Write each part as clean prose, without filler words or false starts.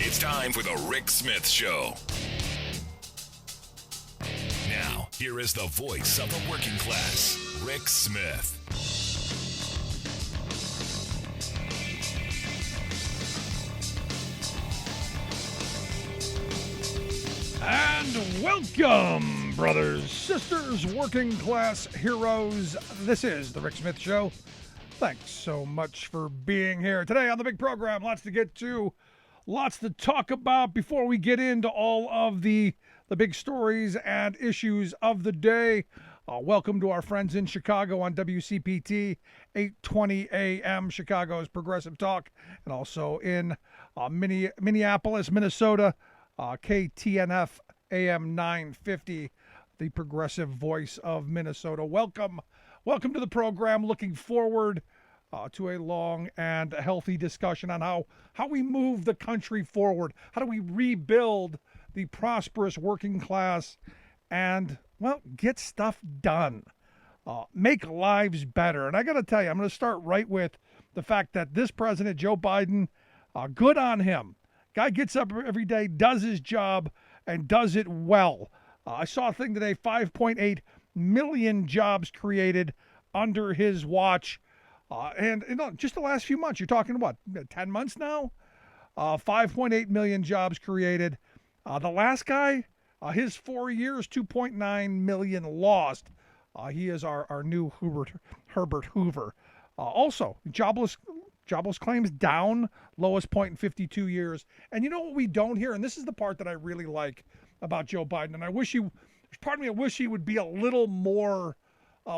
It's time for the Rick Smith Show. Now, here is the voice of the working class, Rick Smith. And welcome, brothers, sisters, working class heroes. This is the Rick Smith Show. Thanks so much for being here. Today on the big program, lots to get to, lots to talk about before we get into all of the big stories and issues of the day. Welcome to our friends in Chicago on WCPT 820 AM, Chicago's Progressive Talk, and also in Minneapolis, Minnesota, KTNF AM 950, the progressive voice of Minnesota. Welcome to the program. Looking forward to a long and healthy discussion on how we move the country forward. How do we rebuild the prosperous working class and, well, get stuff done, make lives better. And I got to tell you, I'm going to start right with the fact that this president, Joe Biden, good on him. Guy gets up every day, does his job, and does it well. I saw a thing today, 5.8 million jobs created under his watch. And just the last few months, you're talking, what, 10 months now? 5.8 million jobs created. The last guy, his 4 years, 2.9 million lost. He is our new Herbert Hoover. Also, jobless claims down, lowest point in 52 years. And you know what we don't hear? And this is the part that I really like about Joe Biden. And I wish he would be a little more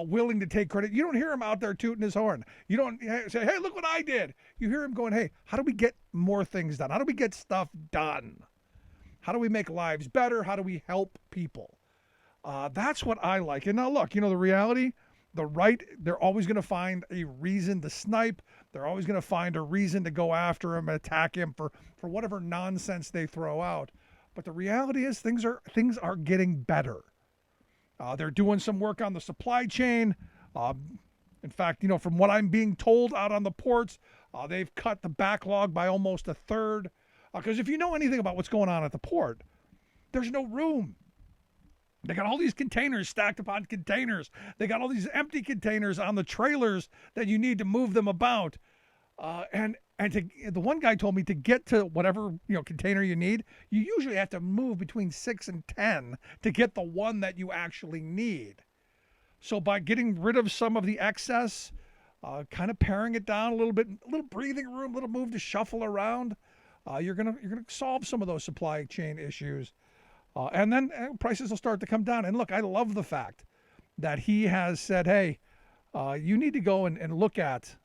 willing to take credit. You don't hear him out there tooting his horn. You don't say, hey, look what I did. You hear him going, hey, how do we get more things done? How do we get stuff done? How do we make lives better? How do we help people? That's what I like. And now look, the reality, the right, they're always going to find a reason to snipe. They're always going to find a reason to go after him and attack him for whatever nonsense they throw out. But the reality is things are getting better. They're doing some work on the supply chain. In fact, from what I'm being told out on the ports, they've cut the backlog by almost a third. Because if you know anything about what's going on at the port, there's no room. They got all these containers stacked upon containers. They got all these empty containers on the trailers that you need to move them about. The one guy told me to get to whatever container you need, you usually have to move between 6 and 10 to get the one that you actually need. So by getting rid of some of the excess, kind of paring it down a little bit, a little breathing room, a little move to shuffle around, you're gonna solve some of those supply chain issues. And then prices will start to come down. And look, I love the fact that he has said, hey, you need to go and look at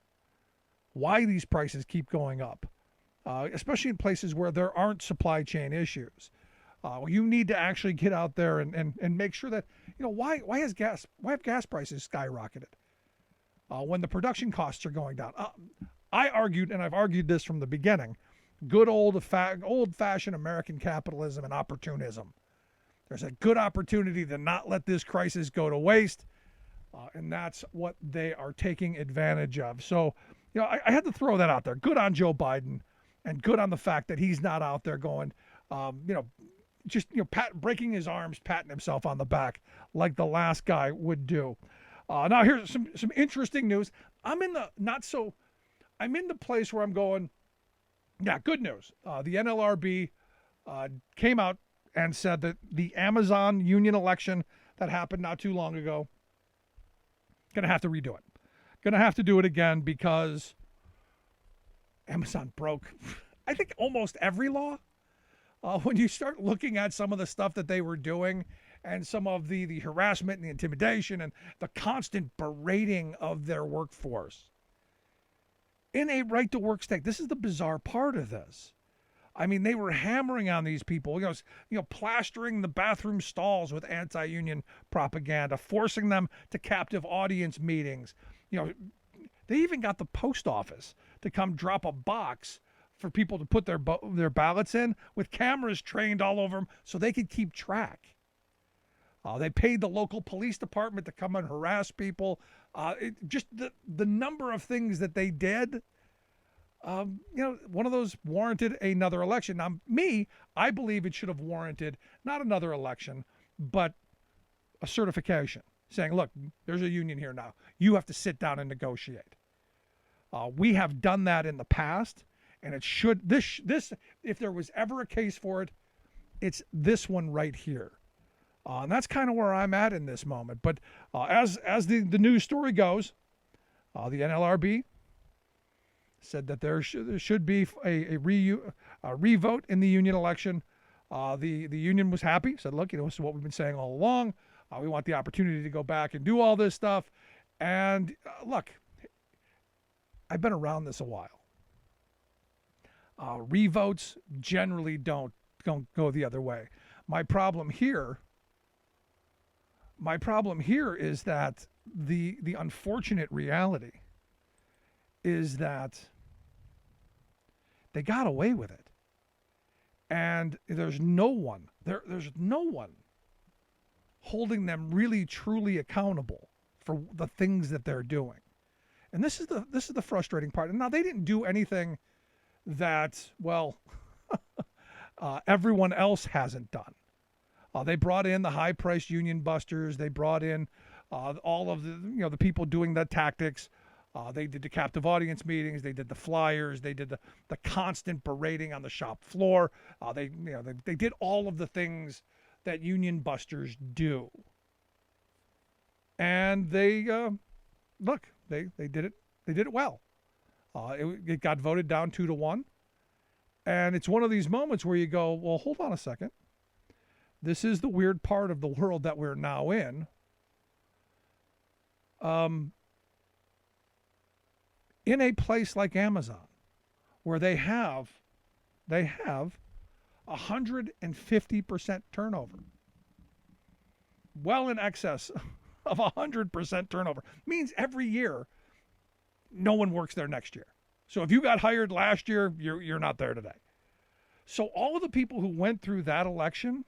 why these prices keep going up, especially in places where there aren't supply chain issues. You need to actually get out there and make sure that, why have gas prices skyrocketed when the production costs are going down? I argued, and I've argued this from the beginning, good old-fashioned American capitalism and opportunism. There's a good opportunity to not let this crisis go to waste, and that's what they are taking advantage of. So, I had to throw that out there. Good on Joe Biden, and good on the fact that he's not out there going, breaking his arms, patting himself on the back like the last guy would do. Now, here's some interesting news. I'm in the place where I'm going, yeah, good news. The NLRB came out and said that the Amazon union election that happened not too long ago, going to have to redo it. Going to have to do it again because Amazon broke, I think, almost every law. When you start looking at some of the stuff that they were doing and some of the harassment and the intimidation and the constant berating of their workforce. In a right-to-work state, this is the bizarre part of this. I mean, they were hammering on these people, plastering the bathroom stalls with anti-union propaganda, forcing them to captive audience meetings. They even got the post office to come drop a box for people to put their ballots in with cameras trained all over them so they could keep track. They paid the local police department to come and harass people. Just the number of things that they did one of those warranted another election. Now, I believe it should have warranted not another election, but a certification saying, look, there's a union here now. You have to sit down and negotiate. We have done that in the past, and it should, this, if there was ever a case for it, it's this one right here. And that's kind of where I'm at in this moment. But as the news story goes, the NLRB said that there should be a revote in the union election. The union was happy, said, look, this is what we've been saying all along. We want the opportunity to go back and do all this stuff. And look, I've been around this a while. Revotes generally don't go the other way. My problem here is that the unfortunate reality is that they got away with it. And there's no one holding them really truly accountable for the things that they're doing. And this is the frustrating part. And now they didn't do anything that, well, everyone else hasn't done. They brought in the high-priced union busters. They brought in all of the people doing the tactics. They did the captive audience meetings. They did the flyers. They did the constant berating on the shop floor. They did all of the things that union busters do. And they did it. They did it well. It got voted down 2-1. And it's one of these moments where you go, well, hold on a second. This is the weird part of the world that we're now in. In a place like Amazon, where they have 150% turnover, well in excess of 100% turnover, means every year no one works there next year. So if you got hired last year, you're not there today. So all of the people who went through that election,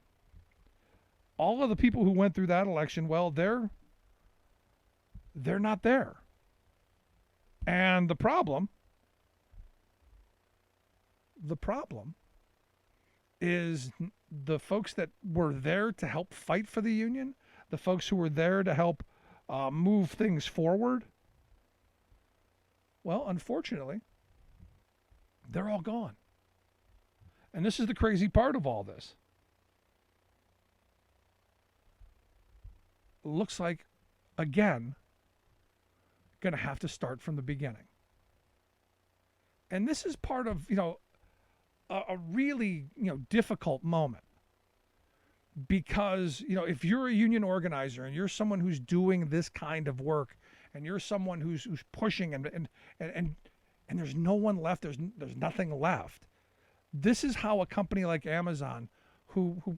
well, they're not there. And the problem is the folks that were there to help fight for the union, the folks who were there to help move things forward. Well, unfortunately, they're all gone. And this is the crazy part of all this. Looks like, again, going to have to start from the beginning. And this is part of, a really, difficult moment. Because, if you're a union organizer and you're someone who's doing this kind of work and you're someone who's pushing and there's no one left, there's nothing left. This is how a company like Amazon, who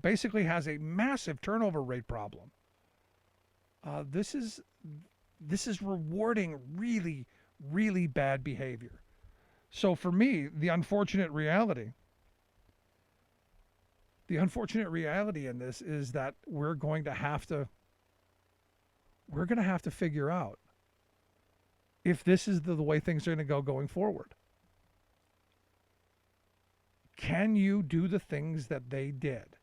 basically has a massive turnover rate problem, this is rewarding really, really bad behavior. So for me, the unfortunate reality in this is that we're going to have to figure out if this is the way things are going to go going forward. Can you do the things that they did?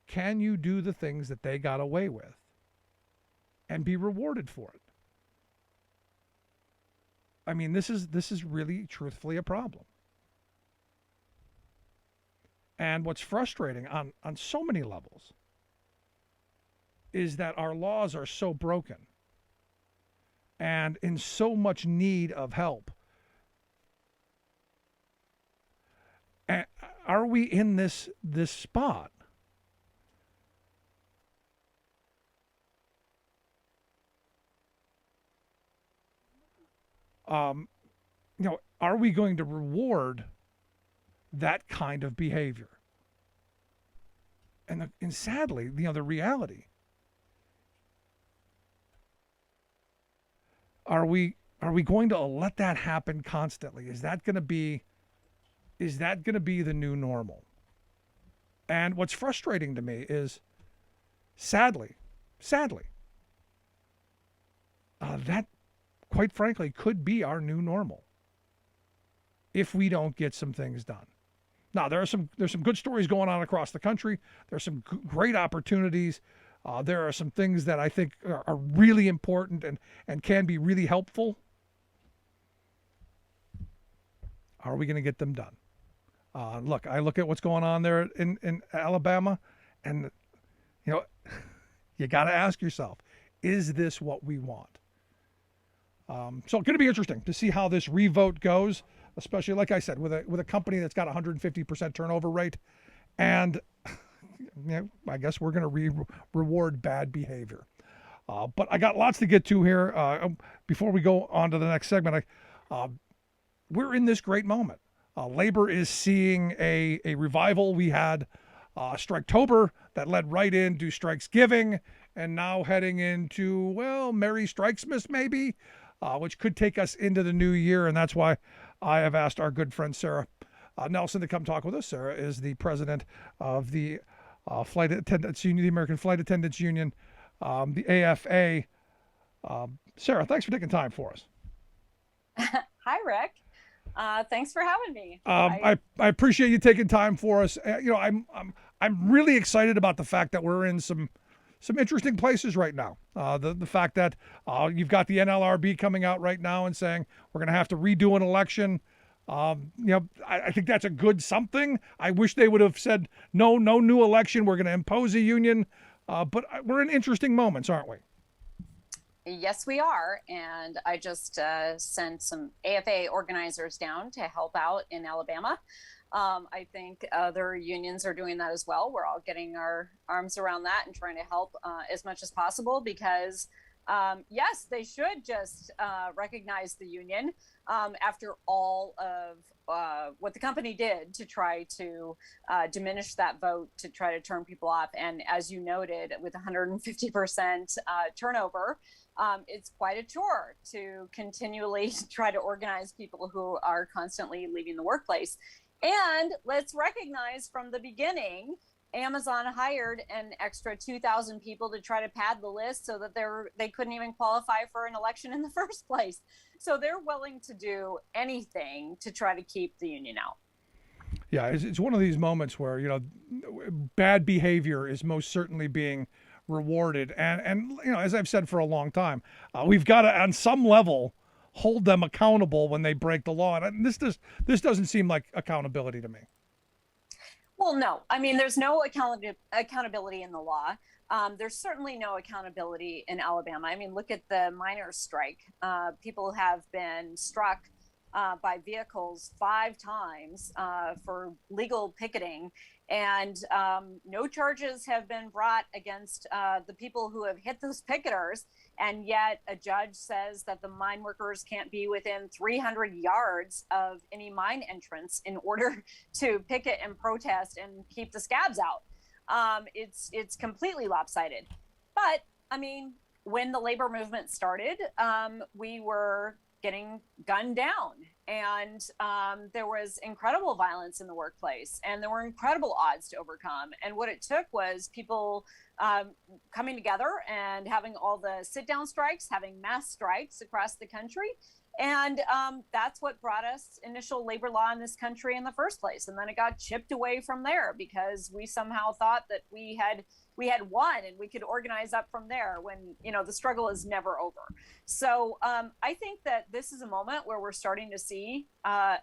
Can you do the things that they got away with and be rewarded for it? I mean, this is really truthfully a problem. And what's frustrating on so many levels is that our laws are so broken and in so much need of help. And are we in this spot? Are we going to reward that kind of behavior? And sadly, the reality, are we going to let that happen constantly? Is that going to be the new normal? And what's frustrating to me is, sadly, that, quite frankly, could be our new normal. if we don't get some things done. Now, there's some good stories going on across the country. There's some great opportunities. There are some things that I think are really important and can be really helpful. Are we going to get them done? Look, I look at what's going on there in Alabama, and you got to ask yourself, is this what we want? So it's going to be interesting to see how this revote goes, especially, like I said, with a company that's got 150% turnover rate, and I guess we're going to reward bad behavior. But I got lots to get to here. Before we go on to the next segment, we're in this great moment. Labor is seeing a revival. We had Striketober that led right into Strikesgiving, and now heading into, well, Merry Strikesmas maybe, which could take us into the new year. And that's why I have asked our good friend Sara Nelson to come talk with us. Sara is the president of the Flight Attendants Union, the American Flight Attendants Union, the AFA. Sara, thanks for taking time for us. Hi, Rick. Thanks for having me. I appreciate you taking time for us. I'm really excited about the fact that we're in some interesting places right now. The fact that you've got the NLRB coming out right now and saying we're going to have to redo an election. I think that's a good something. I wish they would have said no new election. We're going to impose a union. But we're in interesting moments, aren't we? Yes, we are. And I just sent some AFA organizers down to help out in Alabama. I think other unions are doing that as well. We're all getting our arms around that and trying to help as much as possible because, yes, they should just recognize the union after all of what the company did to try to diminish that vote, to try to turn people off. And as you noted, with 150% turnover, it's quite a chore to continually try to organize people who are constantly leaving the workplace. And let's recognize from the beginning, Amazon hired an extra 2,000 people to try to pad the list so that they couldn't even qualify for an election in the first place. So they're willing to do anything to try to keep the union out. Yeah, it's one of these moments where, bad behavior is most certainly being rewarded. And as I've said for a long time, we've got to, on some level, hold them accountable when they break the law. And this doesn't seem like accountability to me. Well, no. I mean, there's no accountability in the law. There's certainly no accountability in Alabama. I mean, look at the miners' strike. People have been struck by vehicles 5 times for legal picketing, and no charges have been brought against the people who have hit those picketers. And yet a judge says that the mine workers can't be within 300 yards of any mine entrance in order to picket and protest and keep the scabs out. It's completely lopsided. But I mean, when the labor movement started, we were getting gunned down, and there was incredible violence in the workplace, and there were incredible odds to overcome. And what it took was people coming together and having all the sit-down strikes, having mass strikes across the country. And that's what brought us initial labor law in this country in the first place. And then it got chipped away from there because we somehow thought that we had won and we could organize up from there when, the struggle is never over. So I think that this is a moment where we're starting to see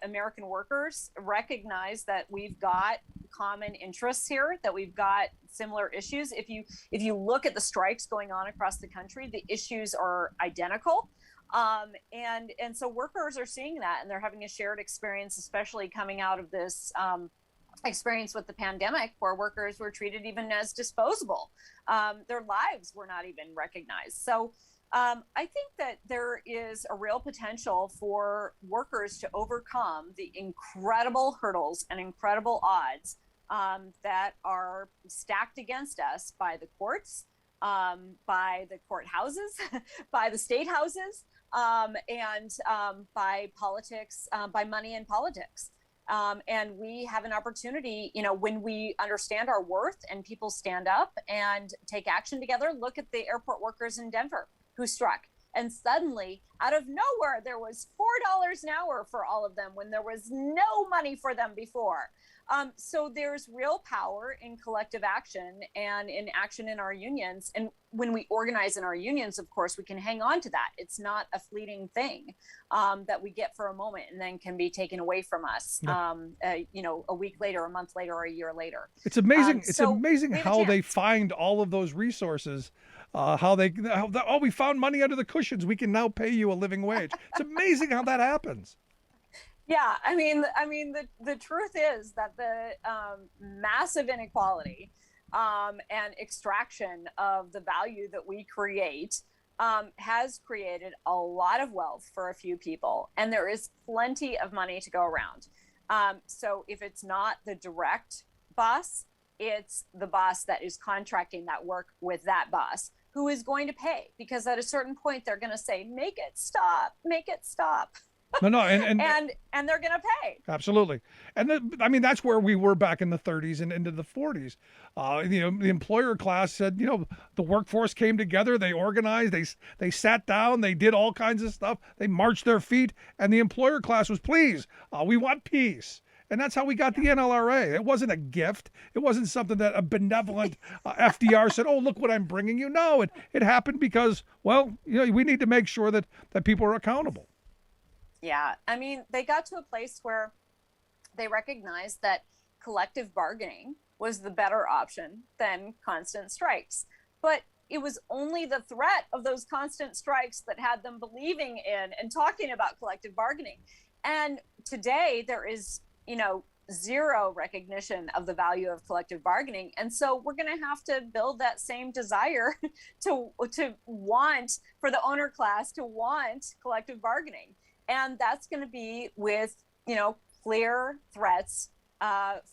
American workers recognize that we've got common interests here, that we've got similar issues. If you look at the strikes going on across the country, the issues are identical. And so workers are seeing that, and they're having a shared experience, especially coming out of this experience with the pandemic, where workers were treated even as disposable. Their lives were not even recognized. So I think that there is a real potential for workers to overcome the incredible hurdles and incredible odds that are stacked against us by the courts, by the courthouses, by the state houses, and by politics, by money in politics. And we have an opportunity, when we understand our worth and people stand up and take action together. Look at the airport workers in Denver who struck. And suddenly, out of nowhere, there was $4 an hour for all of them when there was no money for them before. So there's real power in collective action and in action in our unions. And when we organize in our unions, of course, we can hang on to that. It's not a fleeting thing that we get for a moment and then can be taken away from us, a week later, a month later, or a year later. It's amazing. It's amazing how they find all of those resources. We found money under the cushions. We can now pay you a living wage. It's amazing how that happens. Yeah, I mean, the truth is that the massive inequality and extraction of the value that we create has created a lot of wealth for a few people, and there is plenty of money to go around. So if it's not the direct boss, it's the boss that is contracting that work with that boss who is going to pay, because at a certain point they're going to say, make it stop. No, and they're going to pay. Absolutely. And that's where we were back in the 30s and into the 40s. The employer class said, the workforce came together, they organized, they sat down, they did all kinds of stuff, they marched their feet, and the employer class was, please, we want peace. And that's how we got the NLRA. It wasn't a gift. It wasn't something that a benevolent FDR said, oh, look what I'm bringing you. No, it happened because, we need to make sure that people are accountable. Yeah, I mean, they got to a place where they recognized that collective bargaining was the better option than constant strikes. But it was only the threat of those constant strikes that had them believing in and talking about collective bargaining. And today there is, zero recognition of the value of collective bargaining. And so we're going to have to build that same desire to want, for the owner class to want collective bargaining. And that's going to be with, clear threats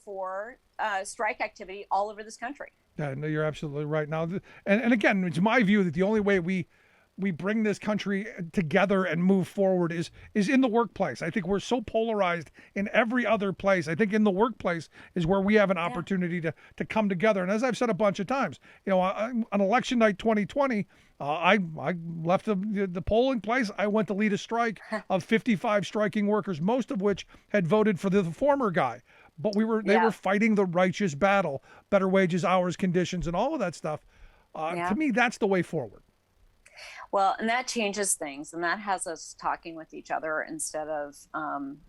for strike activity all over this country. Yeah, no, you're absolutely right. Now, and again, it's my view that the only way we bring this country together and move forward is in the workplace. I think we're so polarized in every other place. I think in the workplace is where we have an opportunity to come together. And as I've said a bunch of times, on election night 2020, I left the polling place. I went to lead a strike of 55 striking workers, most of which had voted for the former guy. But they were fighting the righteous battle, better wages, hours, conditions, and all of that stuff. To me, that's the way forward. Well, and that changes things, and that has us talking with each other instead of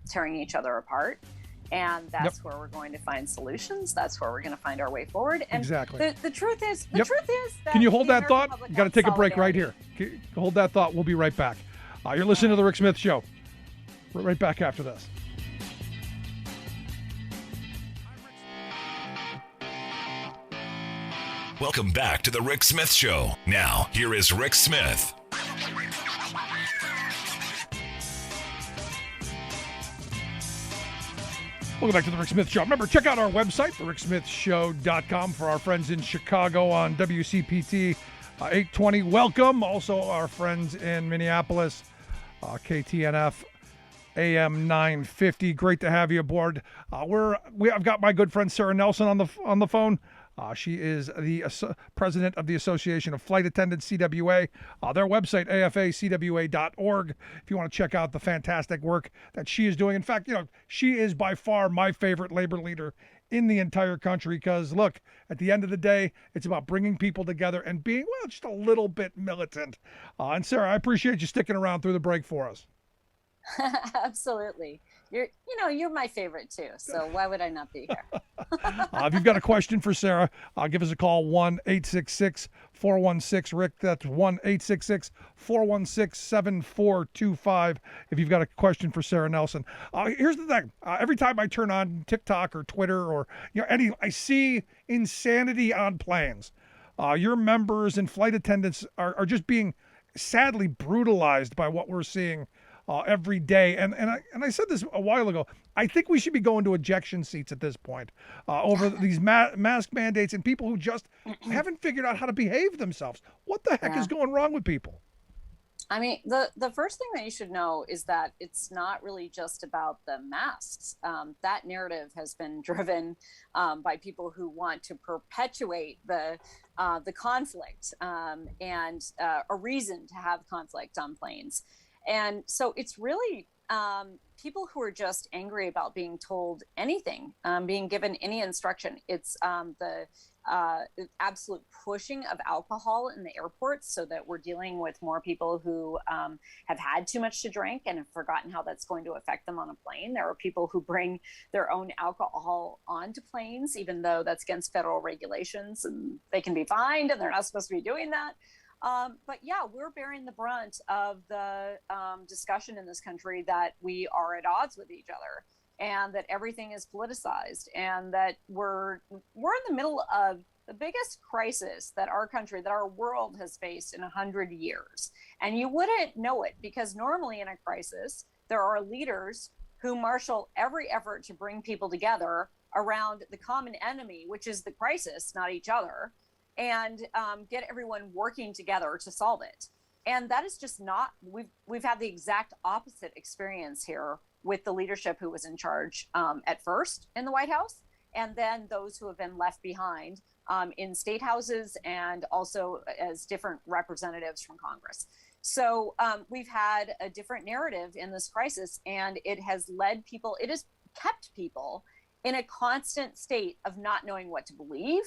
tearing each other apart. And that's where we're going to find solutions. That's where we're going to find our way forward. And exactly. The truth is that Can you hold that thought? You got to take a break right here. Hold that thought. We'll be right back. You're listening to The Rick Smith Show. We're right back after this. Welcome back to The Rick Smith Show. Now, here is Rick Smith. Welcome back to The Rick Smith Show. Remember, check out our website, thericksmithshow.com, for our friends in Chicago on WCPT 820. Welcome. Also, our friends in Minneapolis, KTNF AM 950. Great to have you aboard. I've got my good friend Sara Nelson on the phone. She is the president of the Association of Flight Attendants, CWA. Their website, AFA-CWA.org, if you want to check out the fantastic work that she is doing. In fact, she is by far my favorite labor leader in the entire country because, look, at the end of the day, it's about bringing people together and being, just a little bit militant. And Sara, I appreciate you sticking around through the break for us. Absolutely. You're my favorite too. So why would I not be here? If you've got a question for Sara, give us a call, 1-866-416-RICK. That's 1-866-416-7425 if you've got a question for Sara Nelson. Here's the thing. Every time I turn on TikTok or Twitter or I see insanity on planes. Your members and flight attendants are just being sadly brutalized by what we're seeing every day. And I said this a while ago. I think we should be going to ejection seats at this point over these mask mandates and people who just haven't figured out how to behave themselves. What the heck is going wrong with people? I mean, the first thing that you should know is that it's not really just about the masks. That narrative has been driven by people who want to perpetuate the conflict and a reason to have conflict on planes. And so it's really people who are just angry about being told anything, being given any instruction. It's the absolute pushing of alcohol in the airports so that we're dealing with more people who have had too much to drink and have forgotten how that's going to affect them on a plane. There are people who bring their own alcohol onto planes, even though that's against federal regulations and they can be fined and they're not supposed to be doing that. But yeah, we're bearing the brunt of the discussion in this country that we are at odds with each other and that everything is politicized and that we're in the middle of the biggest crisis that our country, that our world has faced in 100 years. And you wouldn't know it because normally in a crisis, there are leaders who marshal every effort to bring people together around the common enemy, which is the crisis, not each other, and get everyone working together to solve it. And that is just not, we've had the exact opposite experience here with the leadership who was in charge at first in the White House, and then those who have been left behind in state houses and also as different representatives from Congress. So we've had a different narrative in this crisis, and it has led people, it has kept people in a constant state of not knowing what to believe,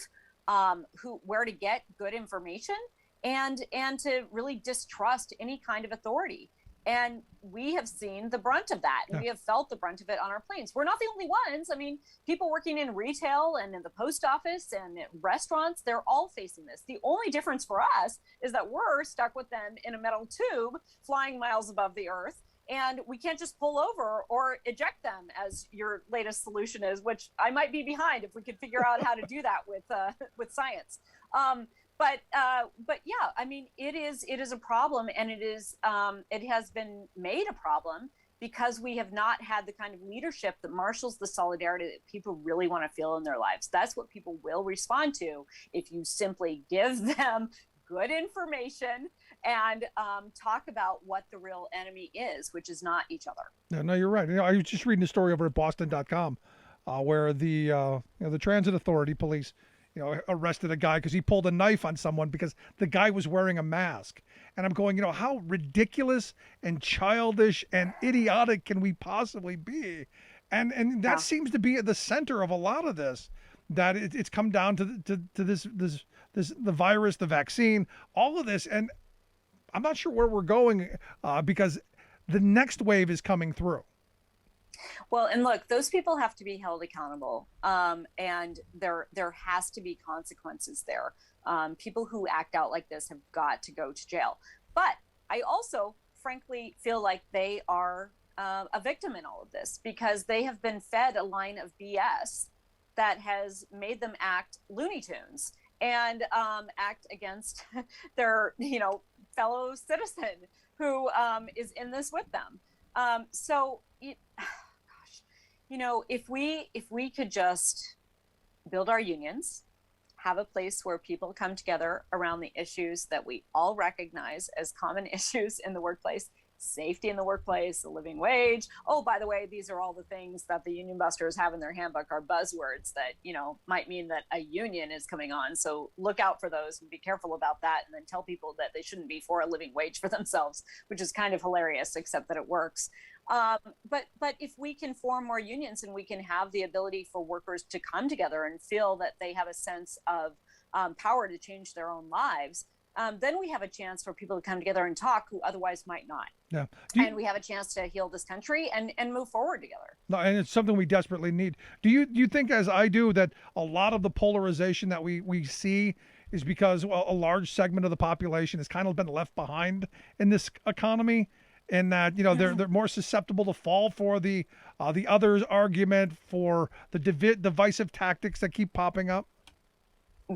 where to get good information, and to really distrust any kind of authority. And we have seen the brunt of that. And we have felt the brunt of it on our planes. We're not the only ones. I mean, people working in retail and in the post office and at restaurants, they're all facing this. The only difference for us is that we're stuck with them in a metal tube flying miles above the earth. And we can't just pull over or eject them, as your latest solution is, which I might be behind if we could figure out how to do that with science. But yeah, I mean, it is a problem, and it has been made a problem because we have not had the kind of leadership that marshals the solidarity that people really want to feel in their lives. That's what people will respond to if you simply give them good information and talk about what the real enemy is, which is not each other. No, you're right. I was just reading a story over at Boston.com where the Transit Authority police arrested a guy because he pulled a knife on someone because the guy was wearing a mask. And I'm going, how ridiculous and childish and idiotic can we possibly be? And that seems to be at the center of a lot of this, that it's come down to this the virus, the vaccine, all of this. And I'm not sure where we're going because the next wave is coming through. Well, and look, those people have to be held accountable, and there has to be consequences there. People who act out like this have got to go to jail. But I also, frankly, feel like they are a victim in all of this because they have been fed a line of BS that has made them act Looney Tunes and act against their, fellow citizen who is in this with them. If we could just build our unions, have a place where people come together around the issues that we all recognize as common issues in the workplace, safety in the workplace, the living wage. Oh, by the way, these are all the things that the union busters have in their handbook are buzzwords that, might mean that a union is coming on. So look out for those and be careful about that. And then tell people that they shouldn't be for a living wage for themselves, which is kind of hilarious, except that it works. But if we can form more unions and we can have the ability for workers to come together and feel that they have a sense of power to change their own lives, then we have a chance for people to come together and talk who otherwise might not. Yeah. And we have a chance to heal this country and move forward together. No, and it's something we desperately need. Do you think, as I do, that a lot of the polarization that we see is because a large segment of the population has kind of been left behind in this economy? And that they're more susceptible to fall for the other's argument, for the divisive tactics that keep popping up.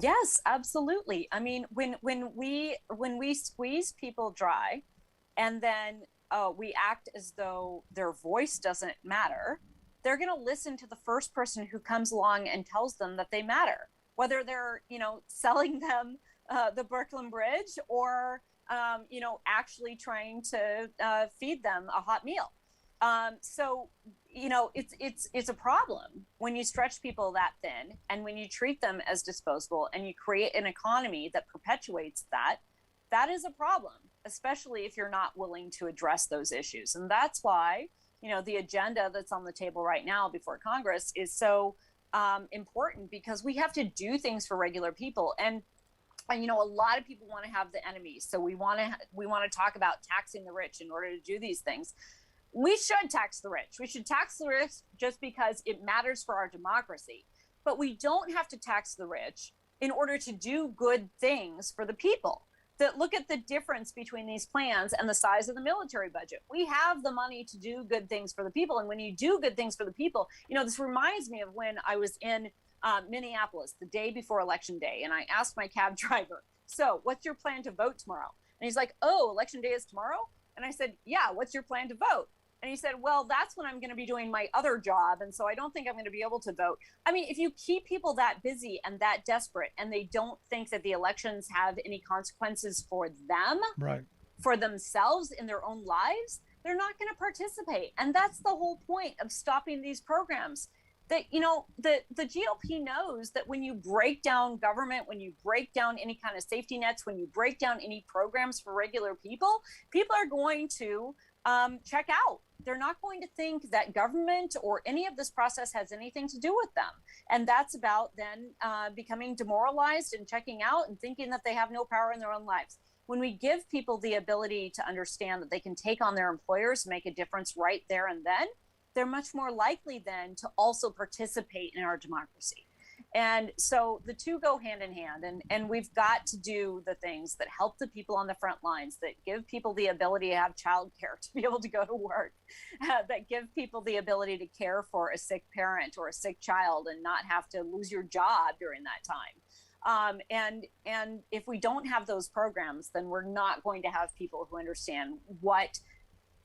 Yes, absolutely. I mean, when we squeeze people dry, and then we act as though their voice doesn't matter, they're going to listen to the first person who comes along and tells them that they matter, whether they're selling them the Brooklyn Bridge or actually trying to feed them a hot meal. So it's a problem when you stretch people that thin and when you treat them as disposable and you create an economy that perpetuates that. That is a problem, especially if you're not willing to address those issues. And that's why, the agenda that's on the table right now before Congress is so important, because we have to do things for regular people. And a lot of people want to have the enemies. So we want to talk about taxing the rich in order to do these things. We should tax the rich. We should tax the rich just because it matters for our democracy. But we don't have to tax the rich in order to do good things for the people. That look at the difference between these plans and the size of the military budget. We have the money to do good things for the people. And when you do good things for the people, this reminds me of when I was in Minneapolis the day before Election Day. And I asked my cab driver, so what's your plan to vote tomorrow? And he's like, oh, Election Day is tomorrow? And I said, yeah, what's your plan to vote? And he said, well, that's when I'm going to be doing my other job. And so I don't think I'm going to be able to vote. I mean, if you keep people that busy and that desperate, and they don't think that the elections have any consequences for them, right, for themselves in their own lives, they're not going to participate. And that's the whole point of stopping these programs. That, the GOP knows that when you break down government, when you break down any kind of safety nets, when you break down any programs for regular people, people are going to check out. They're not going to think that government or any of this process has anything to do with them. And that's about then becoming demoralized and checking out and thinking that they have no power in their own lives. When we give people the ability to understand that they can take on their employers, make a difference right there and then, they're much more likely then to also participate in our democracy. And so the two go hand in hand, and we've got to do the things that help the people on the front lines, that give people the ability to have childcare, to be able to go to work, that give people the ability to care for a sick parent or a sick child and not have to lose your job during that time. And if we don't have those programs, then we're not going to have people who understand what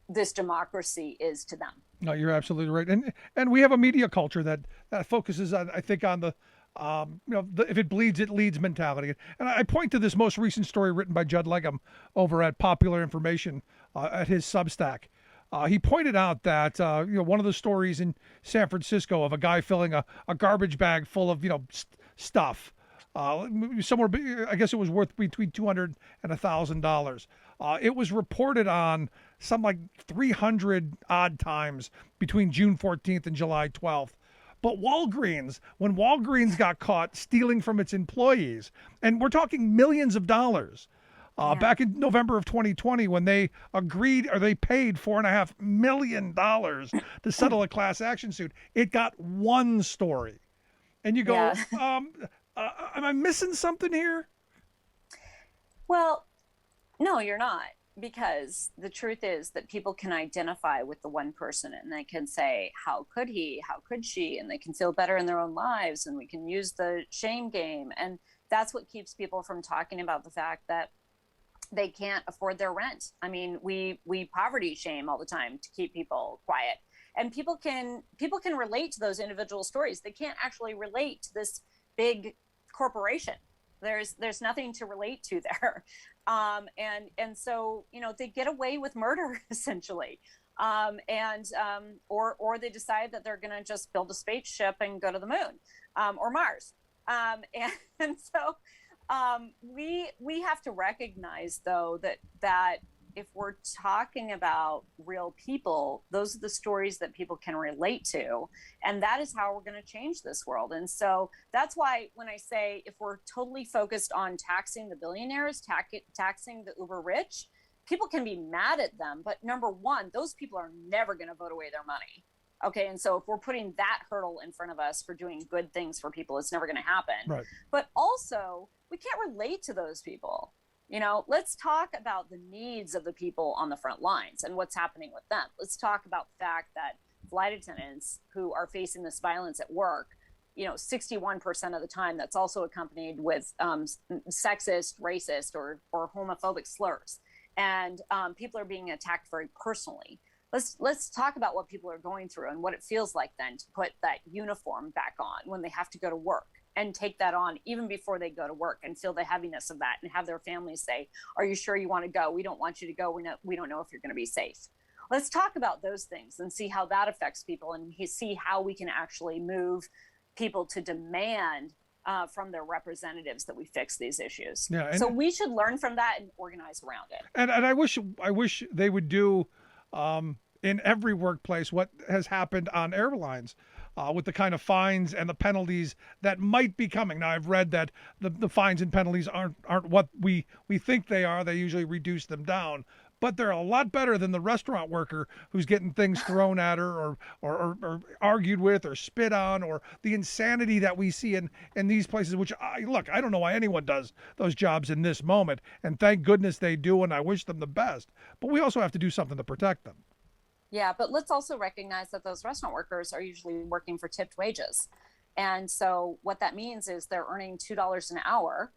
this democracy is to them. No, you're absolutely right. And we have a media culture that focuses on, I think, on the if it bleeds, it leads mentality. And I point to this most recent story written by Judd Legum over at Popular Information at his Substack. He pointed out that one of the stories in San Francisco of a guy filling a garbage bag full of stuff. Somewhere, I guess it was worth between $200 and $1,000. It was reported on some like 300 odd times between June 14th and July 12th. But Walgreens, when Walgreens got caught stealing from its employees, and we're talking millions of dollars, back in November of 2020, when they agreed, or they paid $4.5 million to settle a class action suit, it got one story. And you go, am I missing something here? Well, no, you're not, because the truth is that people can identify with the one person and they can say, how could he, how could she? And they can feel better in their own lives, and we can use the shame game. And that's what keeps people from talking about the fact that they can't afford their rent. I mean, we poverty shame all the time to keep people quiet. And people can relate to those individual stories. They can't actually relate to this big corporation. There's nothing to relate to there. And so, they get away with murder essentially. Or they decide that they're going to just build a spaceship and go to the moon, or Mars. And so we have to recognize, though, that if we're talking about real people, those are the stories that people can relate to. And that is how we're going to change this world. And so that's why when I say, if we're totally focused on taxing the billionaires, taxing the uber rich, people can be mad at them. But number one, those people are never going to vote away their money. Okay. And so if we're putting that hurdle in front of us for doing good things for people, it's never going to happen. Right. But also, we can't relate to those people. Let's talk about the needs of the people on the front lines and what's happening with them. Let's talk about the fact that flight attendants who are facing this violence at work, 61% of the time, that's also accompanied with sexist, racist, or homophobic slurs. And people are being attacked very personally. Let's talk about what people are going through and what it feels like then to put that uniform back on when they have to go to work, and take that on even before they go to work and feel the heaviness of that, and have their families say, are you sure you want to go? We don't want you to go. We don't know if you're going to be safe. Let's talk about those things and see how that affects people, and see how we can actually move people to demand from their representatives that we fix these issues. Yeah, and so we should learn from that and organize around it. And I wish they would do in every workplace what has happened on airlines with the kind of fines and the penalties that might be coming. Now I've read that the fines and penalties aren't what we think they are. They usually reduce them down. But they're a lot better than the restaurant worker who's getting things thrown at her or argued with or spit on, or the insanity that we see in these places, which I don't know why anyone does those jobs in this moment. And thank goodness they do, and I wish them the best. But we also have to do something to protect them. Yeah, but let's also recognize that those restaurant workers are usually working for tipped wages. And so what that means is they're earning $2 an hour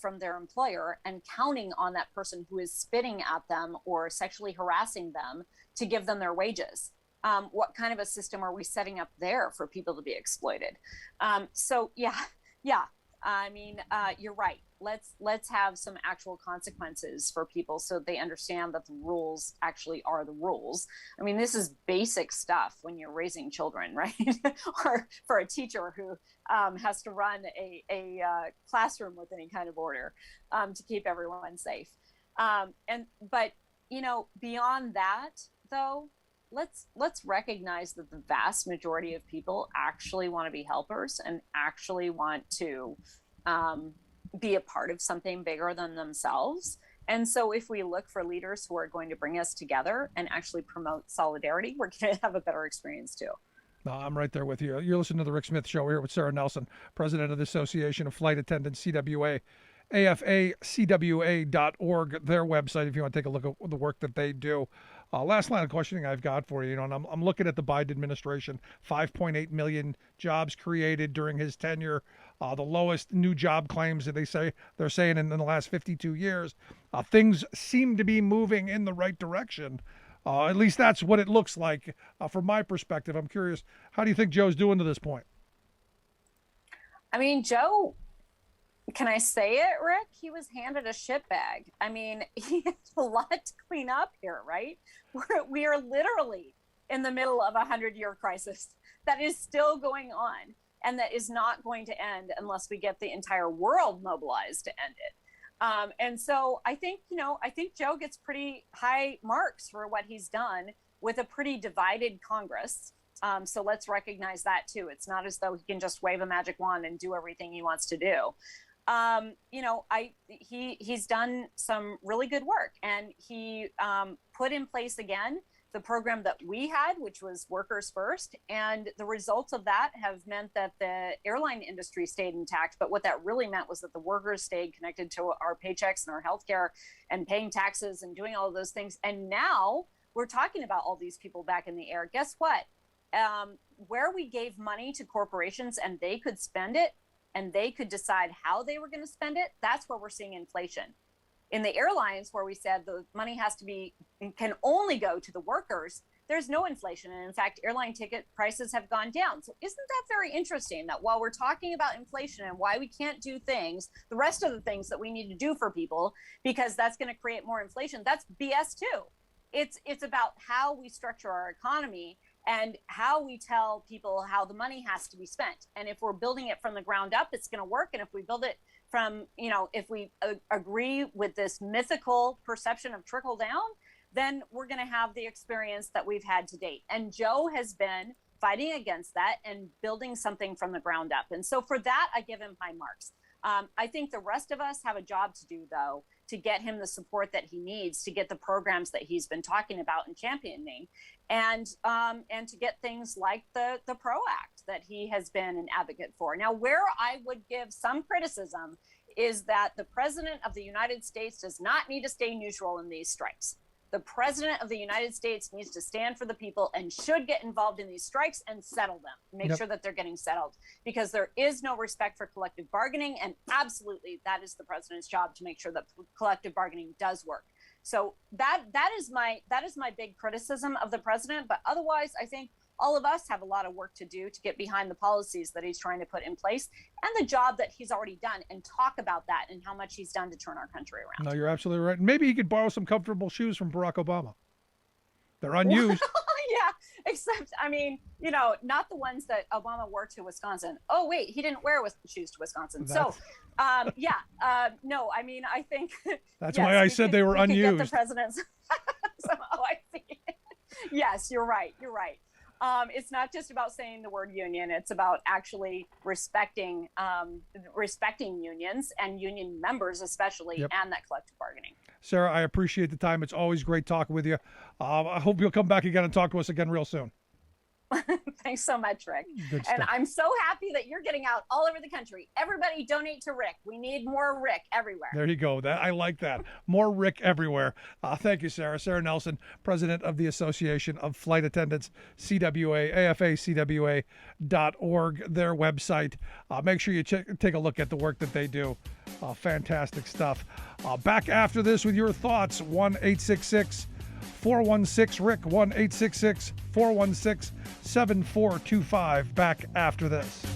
from their employer and counting on that person who is spitting at them or sexually harassing them to give them their wages. What kind of a system are we setting up there for people to be exploited? So yeah, I mean, you're right. Let's have some actual consequences for people so they understand that the rules actually are the rules. I mean, this is basic stuff when you're raising children, right? Or for a teacher who has to run a classroom with any kind of order to keep everyone safe. But beyond that, though, let's recognize that the vast majority of people actually want to be helpers and actually want to be a part of something bigger than themselves. And so if we look for leaders who are going to bring us together and actually promote solidarity, we're going to have a better experience too. No, I'm right there with you. You're listening to the Rick Smith Show here with Sara Nelson, president of the Association of Flight Attendants, CWA, AFA-CWA.org, their website, if you want to take a look at the work that they do. Last line of questioning I've got for you, and I'm looking at the Biden administration, 5.8 million jobs created during his tenure, the lowest new job claims that they're saying in the last 52 years. Things seem to be moving in the right direction. At least that's what it looks like from my perspective. I'm curious, how do you think Joe's doing to this point? I mean, Joe, can I say it, Rick? He was handed a shit bag. I mean, he has a lot to clean up here, right? We are literally in the middle of a 100-year crisis that is still going on and that is not going to end unless we get the entire world mobilized to end it. And so I think Joe gets pretty high marks for what he's done with a pretty divided Congress. So let's recognize that too. It's not as though he can just wave a magic wand and do everything he wants to do. He's done some really good work, and he put in place again the program that we had, which was Workers First. And the results of that have meant that the airline industry stayed intact. But what that really meant was that the workers stayed connected to our paychecks and our healthcare and paying taxes and doing all of those things. And now we're talking about all these people back in the air. Guess what? Where we gave money to corporations and they could spend it and they could decide how they were going to spend it, that's where we're seeing inflation. In the airlines, where we said the money can only go to the workers, there's no inflation. And in fact, airline ticket prices have gone down. So isn't that very interesting that while we're talking about inflation and why we can't do things, the rest of the things that we need to do for people, because that's going to create more inflation, that's BS too. It's about how we structure our economy and how we tell people how the money has to be spent. And if we're building it from the ground up, it's going to work. And if we build it from, if we agree with this mythical perception of trickle down, then we're going to have the experience that we've had to date. And Joe has been fighting against that and building something from the ground up. And so for that, I give him high marks. I think the rest of us have a job to do, though, to get him the support that he needs to get the programs that he's been talking about and championing, and to get things like the PRO Act that he has been an advocate for. Now, where I would give some criticism is that the President of the United States does not need to stay neutral in these strikes. The President of the United States needs to stand for the people and should get involved in these strikes and settle them, make sure that they're getting settled, because there is no respect for collective bargaining. And absolutely, that is the President's job to make sure that collective bargaining does work. So that is my big criticism of the President. But otherwise, I think all of us have a lot of work to do to get behind the policies that he's trying to put in place and the job that he's already done, and talk about that and how much he's done to turn our country around. No, you're absolutely right. Maybe he could borrow some comfortable shoes from Barack Obama. They're unused. Yeah, Except, I mean, not the ones that Obama wore to Wisconsin. Oh, wait, he didn't wear shoes to Wisconsin. No, I mean, I think that's why I said they were unused. Get the president's. Oh, I see. Yes, you're right. You're right. It's not just about saying the word union. It's about actually respecting unions and union members, especially, and that collective bargaining. Sara, I appreciate the time. It's always great talking with you. I hope you'll come back again and talk to us again real soon. Thanks so much, Rick. Good stuff. And I'm so happy that you're getting out all over the country. Everybody donate to Rick. We need more Rick everywhere. There you go. I like that. More Rick everywhere. Thank you, Sara. Sara Nelson, president of the Association of Flight Attendants, CWA, AFA-CWA.org, their website. Make sure you take a look at the work that they do. Fantastic stuff. Back after this with your thoughts, 1-866-416-RICK, 1-866-416-7425. Back after this.